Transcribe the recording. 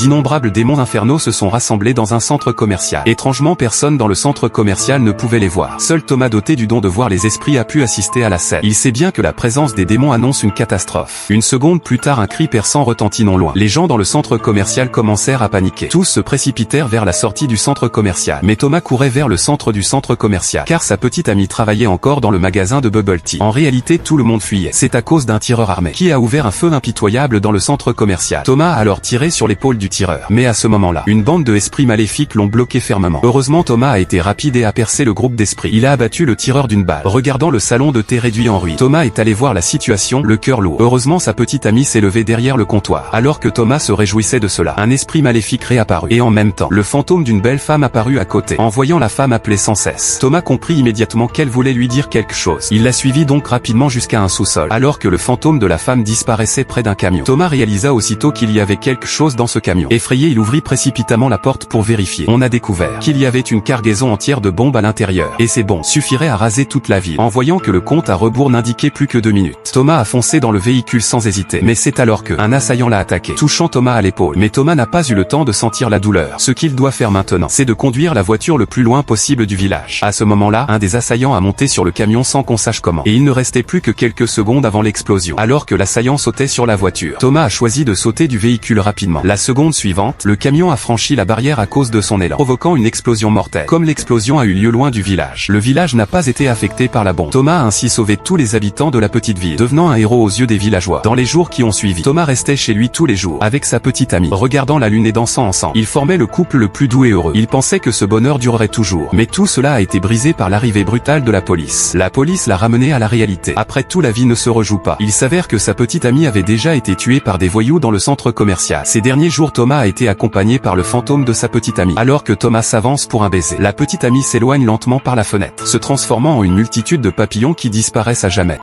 d'innombrables démons infernaux se sont rassemblés dans un centre commercial. Étrangement, personne dans le centre commercial ne pouvait les voir. Seul Thomas, doté du don de voir les esprits, a pu assister à la scène. Il sait bien que la présence des démons annonce une catastrophe. Une seconde plus tard, un cri perçant retentit non loin. Les gens dans le centre commercial commencèrent à paniquer. Tous se précipitèrent vers la sortie du centre commercial. Mais Thomas courait vers le centre du centre commercial, car sa petite amie travaillait encore dans le magasin de Bubble Tea. En réalité, tout le monde fuyait. C'est à cause d'un tireur armé qui a ouvert un feu impitoyable dans le centre commercial. Thomas a alors tiré sur l'épaule du tireur. Mais à ce moment-là, une bande de esprits maléfiques l'ont bloqué fermement. Heureusement, Thomas a été rapide et a percé le groupe d'esprits. Il a abattu le tireur d'une balle. Regardant le salon de thé réduit en ruine, Thomas est allé voir la situation, le cœur lourd. Heureusement, sa petite amie s'est levée derrière le comptoir. Alors que Thomas se réjouissait de cela, un esprit maléfique réapparut. Et en même temps, le fantôme d'une belle femme apparut à côté. En voyant la femme appeler sans cesse, Thomas comprit immédiatement qu'elle voulait lui dire quelque chose. Il la suivit donc rapidement jusqu'à un sous-sol. Alors que le fantôme de la femme disparaissait près d'un camion, Thomas réalisa aussitôt qu'il y avait quelque chose dans ce camion. Effrayé, il ouvrit précipitamment la porte pour vérifier. On a découvert qu'il y avait une cargaison entière de bombes à l'intérieur. Et ces bombes suffiraient à raser toute la ville. En voyant que le compte à rebours n'indiquait plus que 2 minutes, Thomas a foncé dans le véhicule sans hésiter. Mais c'est alors que un assaillant l'a attaqué, touchant Thomas à l'épaule. Mais Thomas n'a pas eu le temps de sentir la douleur. Ce qu'il doit faire maintenant, c'est de conduire la voiture le plus loin possible du village. À ce moment-là, un des assaillants a monté sur le camion sans qu'on sache comment. Et il ne restait plus que quelques secondes avant l'explosion. Alors que l'assaillant sautait sur la voiture, Thomas a choisi de sauter du véhicule rapidement. La seconde suivante, le camion a franchi la barrière à cause de son élan, provoquant une explosion mortelle. Comme l'explosion a eu lieu loin du village, le village n'a pas été affecté par la bombe. Thomas a ainsi sauvé tous les habitants de la petite ville, devenant un héros aux yeux des villageois. Dans les jours qui ont suivi, Thomas restait chez lui tous les jours, avec sa petite amie, regardant la lune et dansant ensemble. Ils formaient le couple le plus doux et heureux. Il pensait que ce bonheur durerait toujours. Mais tout cela a été brisé par l'arrivée brutale de la police. La police l'a ramené à la réalité. Après tout, la vie ne se rejoue pas. Il s'avère que sa petite amie avait déjà été tuée par des voyous dans le centre commercial. Ces derniers jours, Thomas a été accompagné par le fantôme de sa petite amie. Alors que Thomas s'avance pour un baiser, la petite amie s'éloigne lentement par la fenêtre, se transformant en une multitude de papillons qui disparaissent à jamais.